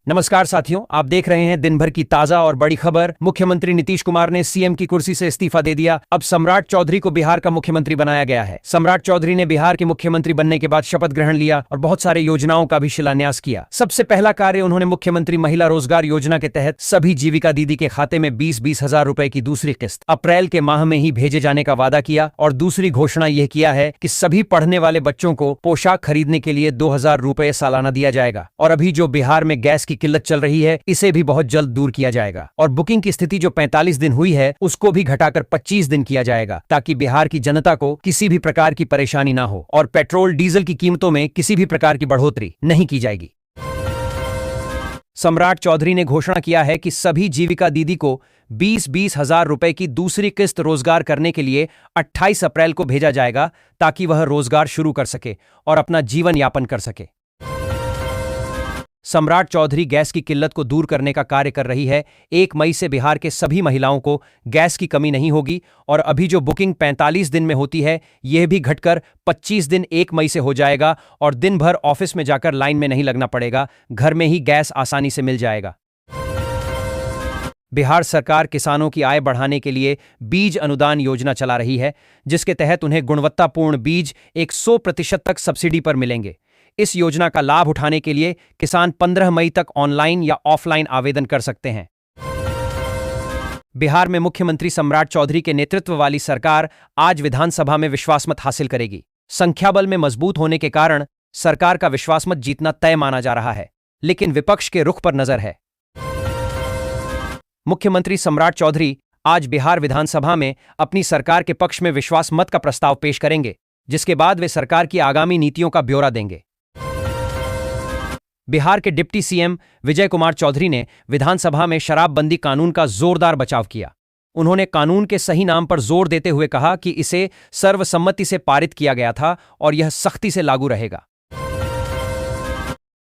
नमस्कार साथियों, आप देख रहे हैं दिन भर की ताजा और बड़ी खबर। मुख्यमंत्री नीतीश कुमार ने सीएम की कुर्सी से इस्तीफा दे दिया। अब सम्राट चौधरी को बिहार का मुख्यमंत्री बनाया गया है। सम्राट चौधरी ने बिहार के मुख्यमंत्री बनने के बाद शपथ ग्रहण लिया और बहुत सारे योजनाओं का भी शिलान्यास किया। सबसे पहला कार्य उन्होंने मुख्यमंत्री महिला रोजगार योजना के तहत सभी जीविका दीदी के खाते में 20-20 हजार रुपए की दूसरी किस्त अप्रैल के माह में ही भेजे जाने का वादा किया और दूसरी घोषणा यह किया है कि सभी पढ़ने वाले बच्चों को पोशाक खरीदने के लिए 2000 रुपए सालाना दिया जाएगा। और अभी जो बिहार में गैस की किल्लत चल रही है, इसे भी बहुत जल्द दूर किया जाएगा और बुकिंग की स्थिति जो 45 दिन हुई है उसको भी घटाकर 25 दिन किया जाएगा, ताकि बिहार की जनता को किसी भी प्रकार की परेशानी ना हो और पेट्रोल डीजल की कीमतों में किसी भी प्रकार की बढ़ोतरी नहीं की जाएगी। सम्राट चौधरी ने घोषणा किया है कि सभी जीविका दीदी को 20-20 हजार रुपए की दूसरी किस्त रोजगार करने के लिए 28 अप्रैल को भेजा जाएगा, ताकि वह रोजगार शुरू कर सके और अपना जीवन यापन कर सके। सम्राट चौधरी गैस की किल्लत को दूर करने का कार्य कर रही है। 1 मई से बिहार के सभी महिलाओं को गैस की कमी नहीं होगी और अभी जो बुकिंग 45 दिन में होती है, यह भी घटकर 25 दिन 1 मई से हो जाएगा और दिन भर ऑफिस में जाकर लाइन में नहीं लगना पड़ेगा। घर में ही गैस आसानी से मिल जाएगा। बिहार सरकार किसानों की आय बढ़ाने के लिए बीज अनुदान योजना चला रही है, जिसके तहत उन्हें गुणवत्तापूर्ण बीज 100% तक सब्सिडी पर मिलेंगे। इस योजना का लाभ उठाने के लिए किसान 15 मई तक ऑनलाइन या ऑफलाइन आवेदन कर सकते हैं। बिहार में मुख्यमंत्री सम्राट चौधरी के नेतृत्व वाली सरकार आज विधानसभा में विश्वास मत हासिल करेगी। संख्याबल में मजबूत होने के कारण सरकार का विश्वास मत जीतना तय माना जा रहा है, लेकिन विपक्ष के रुख पर नजर है। मुख्यमंत्री सम्राट चौधरी आज बिहार विधानसभा में अपनी सरकार के पक्ष में विश्वास मत का प्रस्ताव पेश करेंगे, जिसके बाद वे सरकार की आगामी नीतियों का ब्यौरा देंगे। बिहार के डिप्टी सीएम विजय कुमार चौधरी ने विधानसभा में शराबबंदी कानून का जोरदार बचाव किया। उन्होंने कानून के सही नाम पर जोर देते हुए कहा कि इसे सर्वसम्मति से पारित किया गया था और यह सख्ती से लागू रहेगा।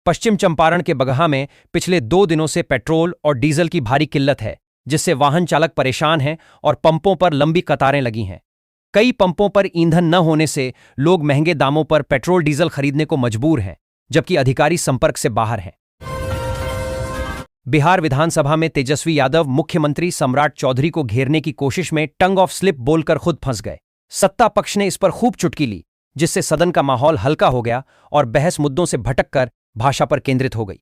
पश्चिम चंपारण के बगहा में पिछले 2 दिनों से पेट्रोल और डीजल की भारी किल्लत है, जिससे वाहन चालक परेशान हैं और पंपों पर लंबी कतारें लगी हैं। कई पंपों पर ईंधन न होने से लोग महंगे दामों पर पेट्रोल डीजल खरीदने को मजबूर हैं, जबकि अधिकारी संपर्क से बाहर हैं। बिहार विधानसभा में तेजस्वी यादव मुख्यमंत्री सम्राट चौधरी को घेरने की कोशिश में टंग ऑफ स्लिप बोलकर खुद फंस गए। सत्ता पक्ष ने इस पर खूब चुटकी ली, जिससे सदन का माहौल हल्का हो गया और बहस मुद्दों से भटककर भाषा पर केंद्रित हो गई।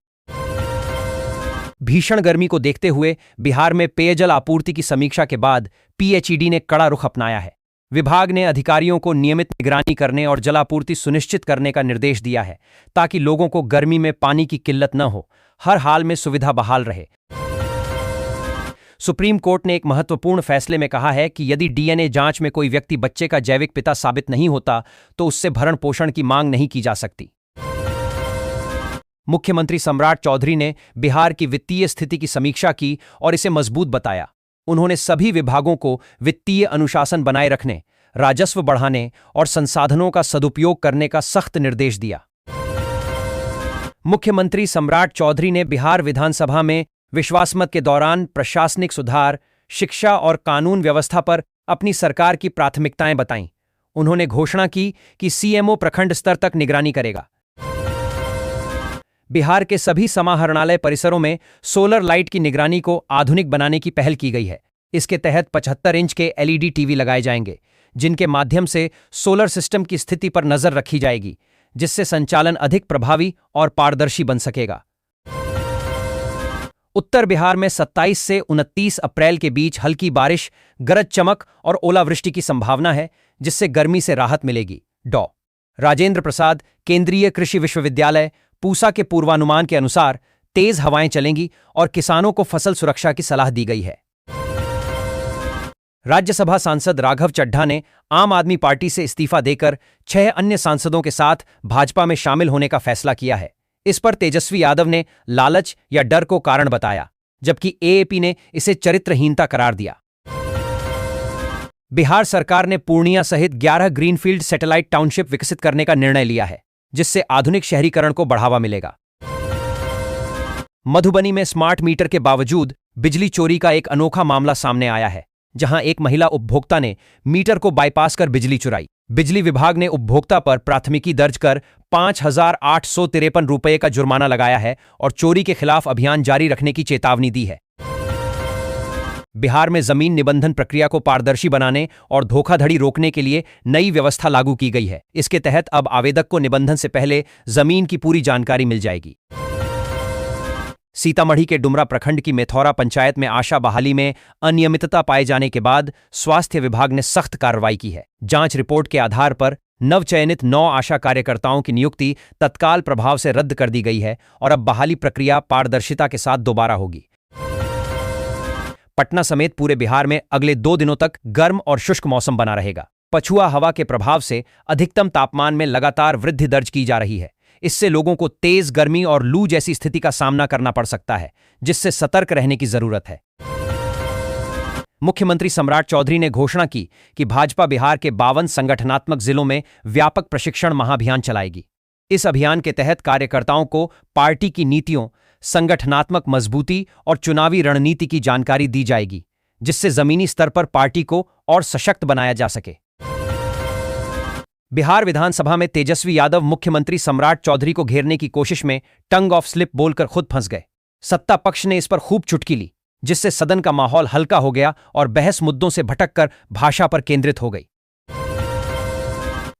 भीषण गर्मी को देखते हुए बिहार में पेयजल आपूर्ति की समीक्षा के बाद पीएचईडी ने कड़ा रुख अपनाया है। विभाग ने अधिकारियों को नियमित निगरानी करने और जलापूर्ति सुनिश्चित करने का निर्देश दिया है, ताकि लोगों को गर्मी में पानी की किल्लत न हो, हर हाल में सुविधा बहाल रहे। सुप्रीम कोर्ट ने एक महत्वपूर्ण फैसले में कहा है कि यदि डीएनए जांच में कोई व्यक्ति बच्चे का जैविक पिता साबित नहीं होता, तो उससे भरण पोषण की मांग नहीं की जा सकती। मुख्यमंत्री सम्राट चौधरी ने बिहार की वित्तीय स्थिति की समीक्षा की और इसे मजबूत बताया। उन्होंने सभी विभागों को वित्तीय अनुशासन बनाए रखने, राजस्व बढ़ाने और संसाधनों का सदुपयोग करने का सख्त निर्देश दिया। मुख्यमंत्री सम्राट चौधरी ने बिहार विधानसभा में विश्वासमत के दौरान प्रशासनिक सुधार, शिक्षा और कानून व्यवस्था पर अपनी सरकार की प्राथमिकताएं बताईं। उन्होंने घोषणा की कि सीएमओ प्रखंड स्तर तक निगरानी करेगा। बिहार के सभी समाहरणालय परिसरों में सोलर लाइट की निगरानी को आधुनिक बनाने की पहल की गई है। इसके तहत 75 इंच के एलईडी टीवी लगाए जाएंगे, जिनके माध्यम से सोलर सिस्टम की स्थिति पर नजर रखी जाएगी, जिससे संचालन अधिक प्रभावी और पारदर्शी बन सकेगा। उत्तर बिहार में 27 से 29 अप्रैल के बीच हल्की बारिश, गरज चमक और ओलावृष्टि की संभावना है, जिससे गर्मी से राहत मिलेगी। डॉ. राजेंद्र प्रसाद केंद्रीय कृषि विश्वविद्यालय पूसा के पूर्वानुमान के अनुसार तेज हवाएं चलेंगी और किसानों को फसल सुरक्षा की सलाह दी गई है। राज्यसभा सांसद राघव चड्ढा ने आम आदमी पार्टी से इस्तीफा देकर 6 अन्य सांसदों के साथ भाजपा में शामिल होने का फैसला किया है। इस पर तेजस्वी यादव ने लालच या डर को कारण बताया, जबकि एएपी ने इसे चरित्रहीनता करार दिया। बिहार सरकार ने पूर्णिया सहित 11 ग्रीनफील्ड सैटेलाइट टाउनशिप विकसित करने का निर्णय लिया है, जिससे आधुनिक शहरीकरण को बढ़ावा मिलेगा। मधुबनी में स्मार्ट मीटर के बावजूद बिजली चोरी का एक अनोखा मामला सामने आया है, जहां एक महिला उपभोक्ता ने मीटर को बाईपास कर बिजली चुराई। बिजली विभाग ने उपभोक्ता पर प्राथमिकी दर्ज कर 5,853 रुपये का जुर्माना लगाया है और चोरी के खिलाफ अभियान जारी रखने की चेतावनी दी है। बिहार में जमीन निबंधन प्रक्रिया को पारदर्शी बनाने और धोखाधड़ी रोकने के लिए नई व्यवस्था लागू की गई है। इसके तहत अब आवेदक को निबंधन से पहले जमीन की पूरी जानकारी मिल जाएगी। सीतामढ़ी के डुमरा प्रखंड की मेथौरा पंचायत में आशा बहाली में अनियमितता पाए जाने के बाद स्वास्थ्य विभाग ने सख्त कार्रवाई की है। जांच रिपोर्ट के आधार पर नवचयनित 9 आशा कार्यकर्ताओं की नियुक्ति तत्काल प्रभाव से रद्द कर दी गई है और अब बहाली प्रक्रिया पारदर्शिता के साथ दोबारा होगी। पटना समेत पूरे बिहार में अगले 2 दिनों तक गर्म और शुष्क मौसम बना रहेगा। पछुआ हवा के प्रभाव से अधिकतम तापमान में लगातार वृद्धि दर्ज की जा रही है। इससे लोगों को तेज गर्मी और लू जैसी स्थिति का सामना करना पड़ सकता है, जिससे सतर्क रहने की जरूरत है। मुख्यमंत्री सम्राट चौधरी ने घोषणा की कि भाजपा बिहार के 52 संगठनात्मक जिलों में व्यापक प्रशिक्षण महाअभियान चलाएगी। इस अभियान के तहत कार्यकर्ताओं को पार्टी की नीतियों, संगठनात्मक मजबूती और चुनावी रणनीति की जानकारी दी जाएगी, जिससे जमीनी स्तर पर पार्टी को और सशक्त बनाया जा सके। बिहार विधानसभा में तेजस्वी यादव मुख्यमंत्री सम्राट चौधरी को घेरने की कोशिश में टंग ऑफ स्लिप बोलकर खुद फंस गए। सत्ता पक्ष ने इस पर खूब चुटकी ली, जिससे सदन का माहौल हल्का हो गया और बहस मुद्दों से भटककर भाषा पर केंद्रित हो गई।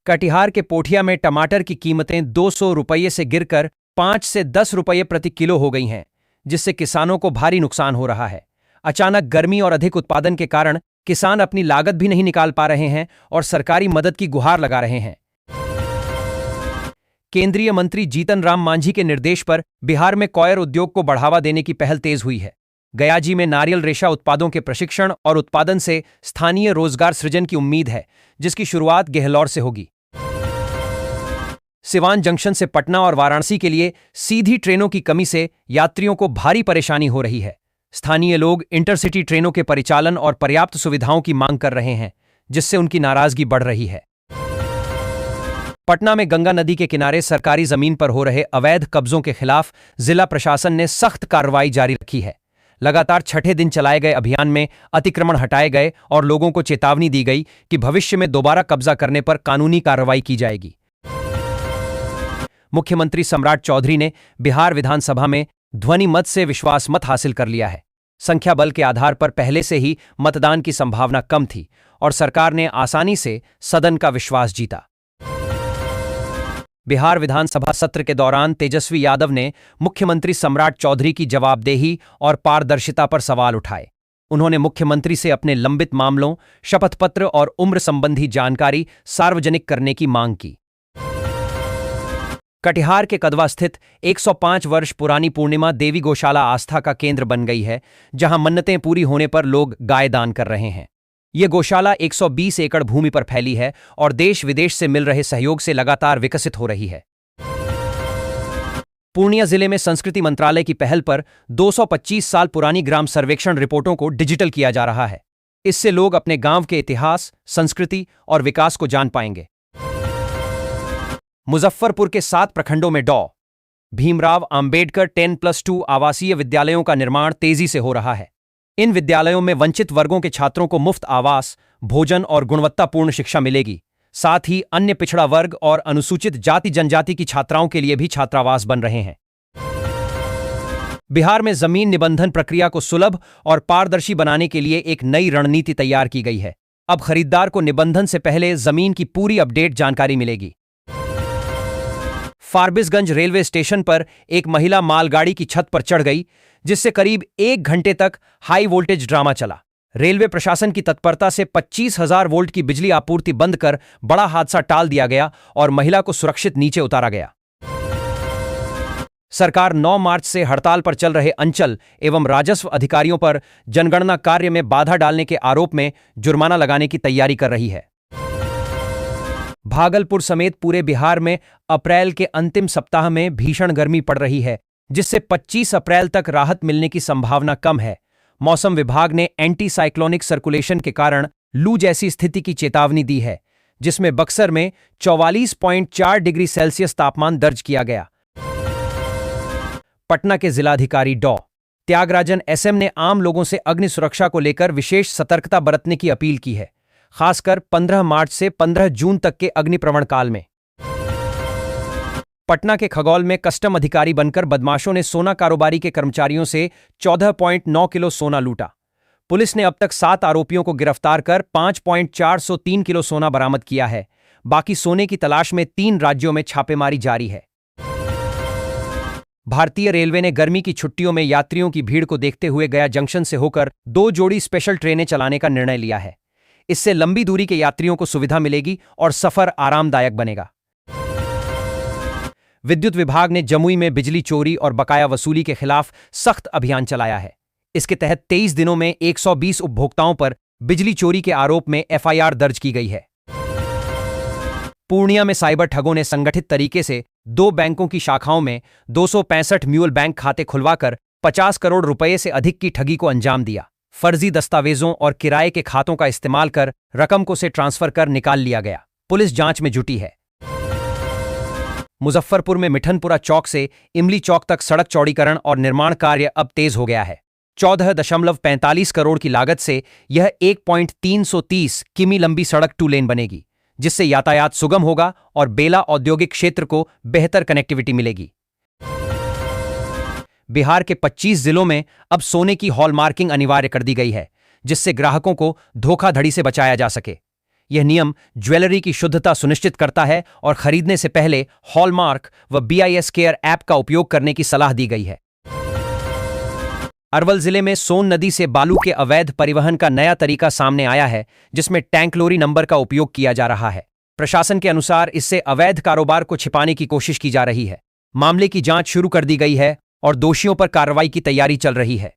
कटिहार के पोठिया में टमाटर की कीमतें 200 रुपये से गिरकर 5 से 10 रुपये प्रति किलो हो गई हैं, जिससे किसानों को भारी नुकसान हो रहा है। अचानक गर्मी और अधिक उत्पादन के कारण किसान अपनी लागत भी नहीं निकाल पा रहे हैं और सरकारी मदद की गुहार लगा रहे हैं। केंद्रीय मंत्री जीतन राम मांझी के निर्देश पर बिहार में कॉयर उद्योग को बढ़ावा देने की पहल तेज हुई है। गयाजी में नारियल रेशा उत्पादों के प्रशिक्षण और उत्पादन से स्थानीय रोजगार सृजन की उम्मीद है, जिसकी शुरुआत गेहलोर से होगी। सिवान जंक्शन से पटना और वाराणसी के लिए सीधी ट्रेनों की कमी से यात्रियों को भारी परेशानी हो रही है। स्थानीय लोग इंटरसिटी ट्रेनों के परिचालन और पर्याप्त सुविधाओं की मांग कर रहे हैं, जिससे उनकी नाराजगी बढ़ रही है। पटना में गंगा नदी के किनारे सरकारी जमीन पर हो रहे अवैध कब्जों के खिलाफ जिला प्रशासन ने सख्त कार्रवाई जारी रखी है। लगातार छठे दिन चलाए गए अभियान में अतिक्रमण हटाए गए और लोगों को चेतावनी दी गई कि भविष्य में दोबारा कब्जा करने पर कानूनी कार्रवाई की जाएगी। मुख्यमंत्री सम्राट चौधरी ने बिहार विधानसभा में ध्वनि मत से विश्वास मत हासिल कर लिया है। संख्या बल के आधार पर पहले से ही मतदान की संभावना कम थी और सरकार ने आसानी से सदन का विश्वास जीता। बिहार विधानसभा सत्र के दौरान तेजस्वी यादव ने मुख्यमंत्री सम्राट चौधरी की जवाबदेही और पारदर्शिता पर सवाल उठाए। उन्होंने मुख्यमंत्री से अपने लंबित मामलों, शपथ पत्र और उम्र संबंधी जानकारी सार्वजनिक करने की मांग की। कटिहार के कदवा स्थित 105 वर्ष पुरानी पूर्णिमा देवी गौशाला आस्था का केंद्र बन गई है, जहां मन्नतें पूरी होने पर लोग गाय दान कर रहे हैं। यह गौशाला 120 एकड़ भूमि पर फैली है और देश विदेश से मिल रहे सहयोग से लगातार विकसित हो रही है। पूर्णिया जिले में संस्कृति मंत्रालय की पहल पर 225 साल पुरानी ग्राम सर्वेक्षण रिपोर्टों को डिजिटल किया जा रहा है। इससे लोग अपने गांव के इतिहास, संस्कृति और विकास को जान पाएंगे। मुजफ्फरपुर के 7 प्रखंडों में डॉ. भीमराव अंबेडकर 10+2 आवासीय विद्यालयों का निर्माण तेजी से हो रहा है। इन विद्यालयों में वंचित वर्गों के छात्रों को मुफ्त आवास, भोजन और गुणवत्तापूर्ण शिक्षा मिलेगी। साथ ही अन्य पिछड़ा वर्ग और अनुसूचित जाति जनजाति की छात्राओं के लिए भी छात्रावास बन रहे हैं। बिहार में जमीन निबंधन प्रक्रिया को सुलभ और पारदर्शी बनाने के लिए एक नई रणनीति तैयार की गई है। अब खरीदार को निबंधन से पहले जमीन की पूरी अपडेट जानकारी मिलेगी। फारबिसगंज रेलवे स्टेशन पर एक महिला मालगाड़ी की छत पर चढ़ गई, जिससे करीब 1 घंटे तक हाई वोल्टेज ड्रामा चला। रेलवे प्रशासन की तत्परता से 25,000 वोल्ट की बिजली आपूर्ति बंद कर बड़ा हादसा टाल दिया गया और महिला को सुरक्षित नीचे उतारा गया। सरकार 9 मार्च से हड़ताल पर चल रहे अंचल एवं राजस्व अधिकारियों पर जनगणना कार्य में बाधा डालने के आरोप में जुर्माना लगाने की तैयारी कर रही है। भागलपुर समेत पूरे बिहार में अप्रैल के अंतिम सप्ताह में भीषण गर्मी पड़ रही है, जिससे 25 अप्रैल तक राहत मिलने की संभावना कम है। मौसम विभाग ने एंटी साइक्लोनिक सर्कुलेशन के कारण लू जैसी स्थिति की चेतावनी दी है, जिसमें बक्सर में 44.4 डिग्री सेल्सियस तापमान दर्ज किया गया। पटना के जिलाधिकारी डॉ. त्यागराजन एसएम ने आम लोगों से अग्नि सुरक्षा को लेकर विशेष सतर्कता बरतने की अपील की है, खासकर 15 मार्च से 15 जून तक के अग्निप्रवण काल में। पटना के खगौल में कस्टम अधिकारी बनकर बदमाशों ने सोना कारोबारी के कर्मचारियों से 14.9 किलो सोना लूटा। पुलिस ने अब तक 7 आरोपियों को गिरफ्तार कर 5.403 किलो सोना बरामद किया है। बाकी सोने की तलाश में 3 राज्यों में छापेमारी जारी है। भारतीय रेलवे ने गर्मी की छुट्टियों में यात्रियों की भीड़ को देखते हुए गया जंक्शन से होकर 2 जोड़ी स्पेशल ट्रेनें चलाने का निर्णय लिया है। इससे लंबी दूरी के यात्रियों को सुविधा मिलेगी और सफर आरामदायक बनेगा। विद्युत विभाग ने जमुई में बिजली चोरी और बकाया वसूली के खिलाफ सख्त अभियान चलाया है। इसके तहत 23 दिनों में 120 उपभोक्ताओं पर बिजली चोरी के आरोप में एफआईआर दर्ज की गई है। पूर्णिया में साइबर ठगों ने संगठित तरीके से 2 बैंकों की शाखाओं में 265 म्यूल बैंक खाते खुलवाकर 50 करोड़ रुपए से अधिक की ठगी को अंजाम दिया। फर्जी दस्तावेजों और किराए के खातों का इस्तेमाल कर रकम को से ट्रांसफर कर निकाल लिया गया। पुलिस जांच में जुटी है। मुजफ्फरपुर में मिठनपुरा चौक से इमली चौक तक सड़क चौड़ीकरण और निर्माण कार्य अब तेज हो गया है। 14.45 करोड़ की लागत से यह 1.330 किमी लंबी सड़क 2 लेन बनेगी, जिससे यातायात सुगम होगा और बेला औद्योगिक क्षेत्र को बेहतर कनेक्टिविटी मिलेगी। बिहार के 25 जिलों में अब सोने की हॉलमार्किंग अनिवार्य कर दी गई है, जिससे ग्राहकों को धोखाधड़ी से बचाया जा सके। यह नियम ज्वेलरी की शुद्धता सुनिश्चित करता है और खरीदने से पहले हॉलमार्क व BIS केयर ऐप का उपयोग करने की सलाह दी गई है। अरवल जिले में सोन नदी से बालू के अवैध परिवहन का नया तरीका सामने आया है, जिसमें टैंक लोरी नंबर का उपयोग किया जा रहा है। प्रशासन के अनुसार इससे अवैध कारोबार को छिपाने की कोशिश की जा रही है। मामले की जांच शुरू कर दी गई है और दोषियों पर कार्रवाई की तैयारी चल रही है।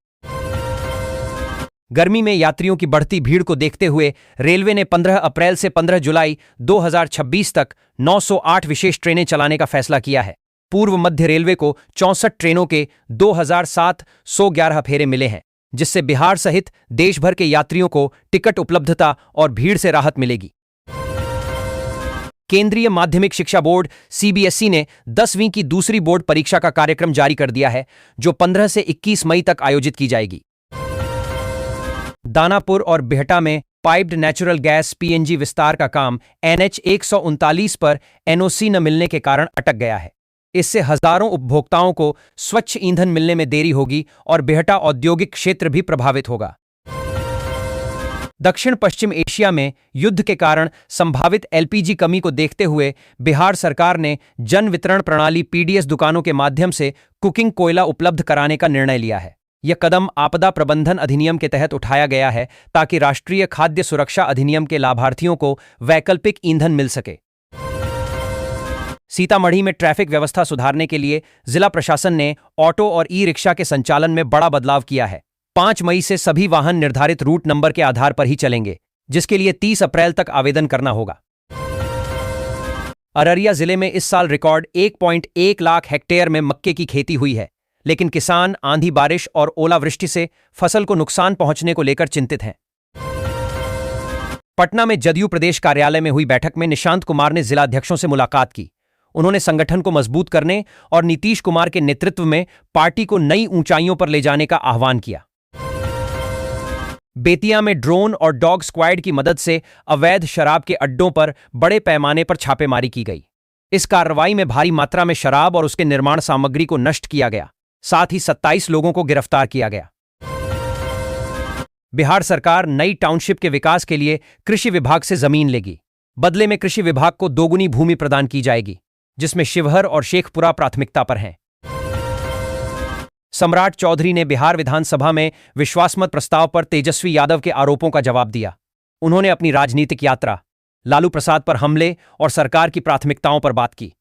गर्मी में यात्रियों की बढ़ती भीड़ को देखते हुए रेलवे ने 15 अप्रैल से 15 जुलाई 2026 तक 908 विशेष ट्रेनें चलाने का फैसला किया है। पूर्व मध्य रेलवे को 64 ट्रेनों के 2711 फेरे मिले हैं, जिससे बिहार सहित देश भर के यात्रियों को टिकट उपलब्धता और भीड़ से राहत मिलेगी। केंद्रीय माध्यमिक शिक्षा बोर्ड CBSE ने 10वीं की दूसरी बोर्ड परीक्षा का कार्यक्रम जारी कर दिया है, जो 15 से 21 मई तक आयोजित की जाएगी। दानापुर और बिहटा में पाइप्ड नेचुरल गैस PNG विस्तार का काम NH 139 पर NOC न मिलने के कारण अटक गया है। इससे हजारों उपभोक्ताओं को स्वच्छ ईंधन मिलने में देरी होगी और बिहटा औद्योगिक क्षेत्र भी प्रभावित होगा। दक्षिण पश्चिम एशिया में युद्ध के कारण संभावित LPG कमी को देखते हुए बिहार सरकार ने जन वितरण प्रणाली PDS दुकानों के माध्यम से कुकिंग कोयला उपलब्ध कराने का निर्णय लिया है। यह कदम आपदा प्रबंधन अधिनियम के तहत उठाया गया है, ताकि राष्ट्रीय खाद्य सुरक्षा अधिनियम के लाभार्थियों को वैकल्पिक ईंधन मिल सके। सीतामढ़ी में ट्रैफिक व्यवस्था सुधारने के लिए जिला प्रशासन ने ऑटो और ई-रिक्शा के संचालन में बड़ा बदलाव किया है। 5 मई से सभी वाहन निर्धारित रूट नंबर के आधार पर ही चलेंगे, जिसके लिए 30 अप्रैल तक आवेदन करना होगा। अररिया जिले में इस साल रिकॉर्ड 1.1 लाख हेक्टेयर में मक्के की खेती हुई है, लेकिन किसान आंधी बारिश और ओलावृष्टि से फसल को नुकसान पहुंचने को लेकर चिंतित हैं। पटना में जदयू प्रदेश कार्यालय में हुई बैठक में निशांत कुमार ने जिलाध्यक्षों से मुलाकात की। उन्होंने संगठन को मजबूत करने और नीतीश कुमार के नेतृत्व में पार्टी को नई ऊंचाइयों पर ले जाने का आह्वान किया। बेतिया में ड्रोन और डॉग स्क्वाड की मदद से अवैध शराब के अड्डों पर बड़े पैमाने पर छापेमारी की गई। इस कार्रवाई में भारी मात्रा में शराब और उसके निर्माण सामग्री को नष्ट किया गया। साथ ही 27 लोगों को गिरफ्तार किया गया। बिहार सरकार नई टाउनशिप के विकास के लिए कृषि विभाग से जमीन लेगी। बदले में कृषि विभाग को 2 गुनी भूमि प्रदान की जाएगी, जिसमें शिवहर और शेखपुरा प्राथमिकता पर हैं। सम्राट चौधरी ने बिहार विधानसभा में विश्वासमत प्रस्ताव पर तेजस्वी यादव के आरोपों का जवाब दिया। उन्होंने अपनी राजनीतिक यात्रा, लालू प्रसाद पर हमले और सरकार की प्राथमिकताओं पर बात की।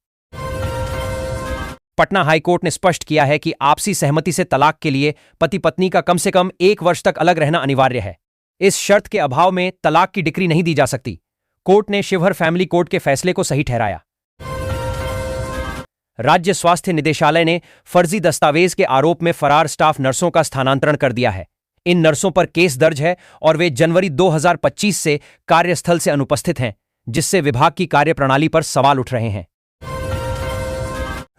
पटना हाईकोर्ट ने स्पष्ट किया है कि आपसी सहमति से तलाक के लिए पति पत्नी का कम से कम 1 वर्ष तक अलग रहना अनिवार्य है। इस शर्त के अभाव में तलाक की डिक्री नहीं दी जा सकती। कोर्ट ने शिवहर फैमिली कोर्ट के फैसले को सही ठहराया। राज्य स्वास्थ्य निदेशालय ने फर्जी दस्तावेज के आरोप में फरार स्टाफ नर्सों का स्थानांतरण कर दिया है। इन नर्सों पर केस दर्ज है और वे जनवरी 2025 से कार्यस्थल से अनुपस्थित हैं, जिससे विभाग की कार्यप्रणाली पर सवाल उठ रहे हैं।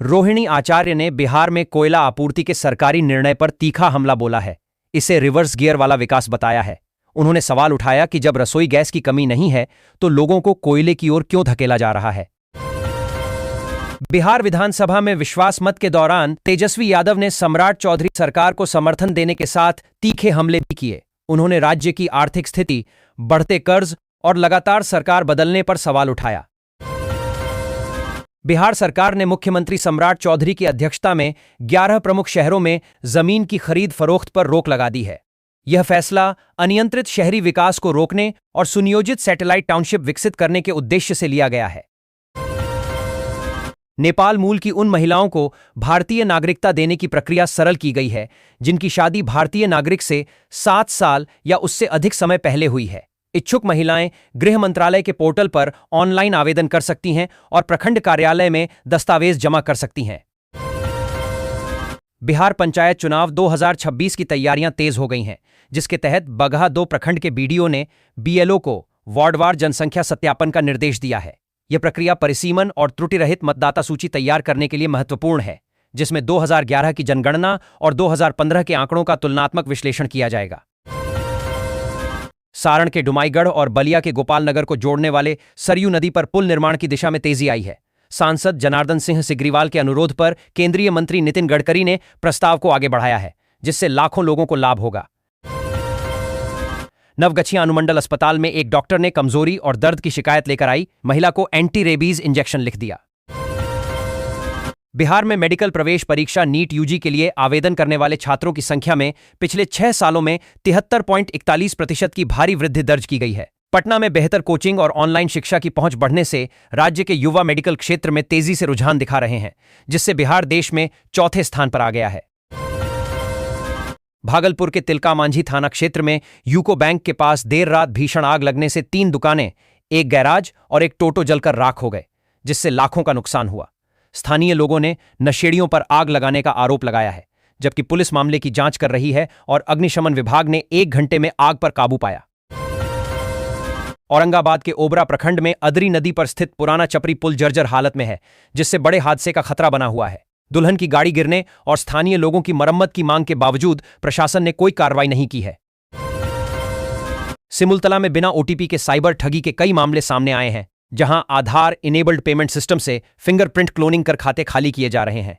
रोहिणी आचार्य ने बिहार में कोयला आपूर्ति के सरकारी निर्णय पर तीखा हमला बोला है। इसे रिवर्स गियर वाला विकास बताया है। उन्होंने सवाल उठाया कि जब रसोई गैस की कमी नहीं है तो लोगों को कोयले की ओर क्यों धकेला जा रहा है। बिहार विधानसभा में विश्वास मत के दौरान तेजस्वी यादव ने सम्राट चौधरी सरकार को समर्थन देने के साथ तीखे हमले भी किए। उन्होंने राज्य की आर्थिक स्थिति, बढ़ते कर्ज और लगातार सरकार बदलने पर सवाल उठाया। बिहार सरकार ने मुख्यमंत्री सम्राट चौधरी की अध्यक्षता में 11 प्रमुख शहरों में जमीन की खरीद फरोख्त पर रोक लगा दी है। यह फैसला अनियंत्रित शहरी विकास को रोकने और सुनियोजित सैटेलाइट टाउनशिप विकसित करने के उद्देश्य से लिया गया है। नेपाल मूल की उन महिलाओं को भारतीय नागरिकता देने की प्रक्रिया सरल की गई है जिनकी शादी भारतीय नागरिक से 7 साल या उससे अधिक समय पहले हुई है। इच्छुक महिलाएं गृह मंत्रालय के पोर्टल पर ऑनलाइन आवेदन कर सकती हैं और प्रखंड कार्यालय में दस्तावेज जमा कर सकती हैं। बिहार पंचायत चुनाव 2026 की तैयारियां तेज हो गई हैं, जिसके तहत बगहा 2 प्रखंड के बीडीओ ने बीएलओ को वार्डवार जनसंख्या सत्यापन का निर्देश दिया है। यह प्रक्रिया परिसीमन और त्रुटि रहित मतदाता सूची तैयार करने के लिए महत्वपूर्ण है, जिसमें 2011 की जनगणना और 2015 के आंकड़ों का तुलनात्मक विश्लेषण किया जाएगा। सारण के डुमाईगढ़ और बलिया के गोपालनगर को जोड़ने वाले सरयू नदी पर पुल निर्माण की दिशा में तेजी आई है। सांसद जनार्दन सिंह सिग्रीवाल के अनुरोध पर केंद्रीय मंत्री नितिन गडकरी ने प्रस्ताव को आगे बढ़ाया है, जिससे लाखों लोगों को लाभ होगा। नवगछिया अनुमंडल अस्पताल में एक डॉक्टर ने कमजोरी और दर्द की शिकायत लेकर आई महिला को एंटी रेबीज इंजेक्शन लिख दिया। बिहार में मेडिकल प्रवेश परीक्षा नीट यूजी के लिए आवेदन करने वाले छात्रों की संख्या में पिछले 6 सालों में 73.41% की भारी वृद्धि दर्ज की गई है। पटना में बेहतर कोचिंग और ऑनलाइन शिक्षा की पहुंच बढ़ने से राज्य के युवा मेडिकल क्षेत्र में तेजी से रुझान दिखा रहे हैं, जिससे बिहार देश में चौथे स्थान पर आ गया है। भागलपुर के तिलका मांझी थाना क्षेत्र में यूको बैंक के पास देर रात भीषण आग लगने से 3 दुकानें, एक गैराज और एक टोटो जलकर राख हो गए, जिससे लाखों का नुकसान हुआ। स्थानीय लोगों ने नशेड़ियों पर आग लगाने का आरोप लगाया है, जबकि पुलिस मामले की जांच कर रही है और अग्निशमन विभाग ने 1 घंटे में आग पर काबू पाया। औरंगाबाद के ओबरा प्रखंड में अदरी नदी पर स्थित पुराना चपरी पुल जर्जर हालत में है, जिससे बड़े हादसे का खतरा बना हुआ है। दुल्हन की गाड़ी गिरने और स्थानीय लोगों की मरम्मत की मांग के बावजूद प्रशासन ने कोई कार्रवाई नहीं की है। सिमुलतला में बिना ओटीपी के साइबर ठगी के कई मामले सामने आए हैं, जहां आधार इनेबल्ड पेमेंट सिस्टम से फिंगरप्रिंट क्लोनिंग कर खाते खाली किए जा रहे हैं।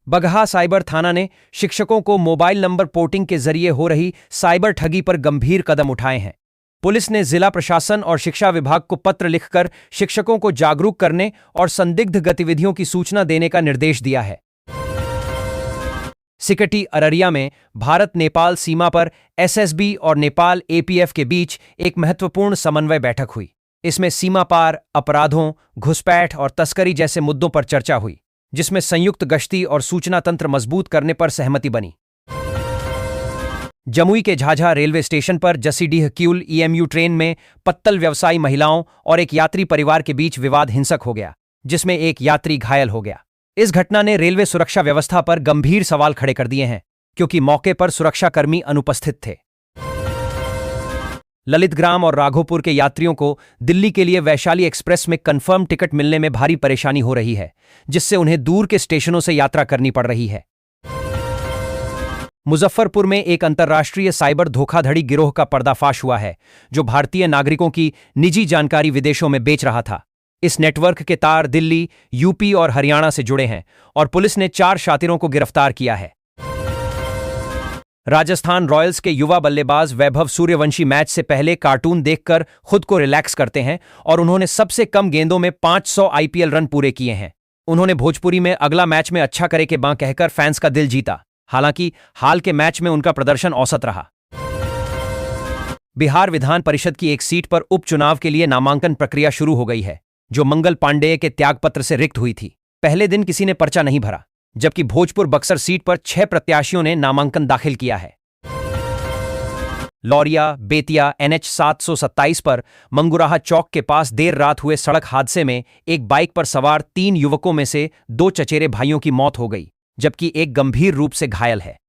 बगहा साइबर थाना ने शिक्षकों को मोबाइल नंबर पोर्टिंग के जरिए हो रही साइबर ठगी पर गंभीर कदम उठाए हैं। पुलिस ने जिला प्रशासन और शिक्षा विभाग को पत्र लिखकर शिक्षकों को जागरूक करने और संदिग्ध गतिविधियों की सूचना देने का निर्देश दिया है। सिकटी अररिया में भारत नेपाल सीमा पर एसएसबी और नेपाल एपीएफ के बीच एक महत्वपूर्ण समन्वय बैठक हुई। इसमें सीमा पार अपराधों, घुसपैठ और तस्करी जैसे मुद्दों पर चर्चा हुई, जिसमें संयुक्त गश्ती और सूचना तंत्र मजबूत करने पर सहमति बनी। जमुई के झाझा रेलवे स्टेशन पर जसीडीह किउल ईएमयू ट्रेन में पत्तल व्यवसायी महिलाओं और एक यात्री परिवार के बीच विवाद हिंसक हो गया, जिसमें एक यात्री घायल हो गया। इस घटना ने रेलवे सुरक्षा व्यवस्था पर गंभीर सवाल खड़े कर दिए हैं, क्योंकि मौके पर सुरक्षाकर्मी अनुपस्थित थे। ललितग्राम और राघोपुर के यात्रियों को दिल्ली के लिए वैशाली एक्सप्रेस में कंफर्म टिकट मिलने में भारी परेशानी हो रही है, जिससे उन्हें दूर के स्टेशनों से यात्रा करनी पड़ रही है। मुजफ्फरपुर में एक अंतर्राष्ट्रीय साइबर धोखाधड़ी गिरोह का पर्दाफाश हुआ है, जो भारतीय नागरिकों की निजी जानकारी विदेशों में बेच रहा था। इस नेटवर्क के तार दिल्ली, यूपी और हरियाणा से जुड़े हैं और पुलिस ने 4 शातिरों को गिरफ्तार किया है। राजस्थान रॉयल्स के युवा बल्लेबाज वैभव सूर्यवंशी मैच से पहले कार्टून देखकर खुद को रिलैक्स करते हैं और उन्होंने सबसे कम गेंदों में 500 आईपीएल रन पूरे किए हैं। उन्होंने भोजपुरी में अगला मैच में अच्छा करे के बां कहकर फैंस का दिल जीता। हालांकि हाल के मैच में उनका प्रदर्शन औसत रहा। बिहार विधान परिषद की एक सीट पर उपचुनाव के लिए नामांकन प्रक्रिया शुरू हो गई है, जो मंगल पांडेय के त्यागपत्र से रिक्त हुई थी। पहले दिन किसी ने पर्चा नहीं भरा, जबकि भोजपुर बक्सर सीट पर 6 प्रत्याशियों ने नामांकन दाखिल किया है। लौरिया बेतिया NH 727 पर मंगुराहा चौक के पास देर रात हुए सड़क हादसे में एक बाइक पर सवार 3 युवकों में से 2 चचेरे भाइयों की मौत हो गई, जबकि एक गंभीर रूप से घायल है।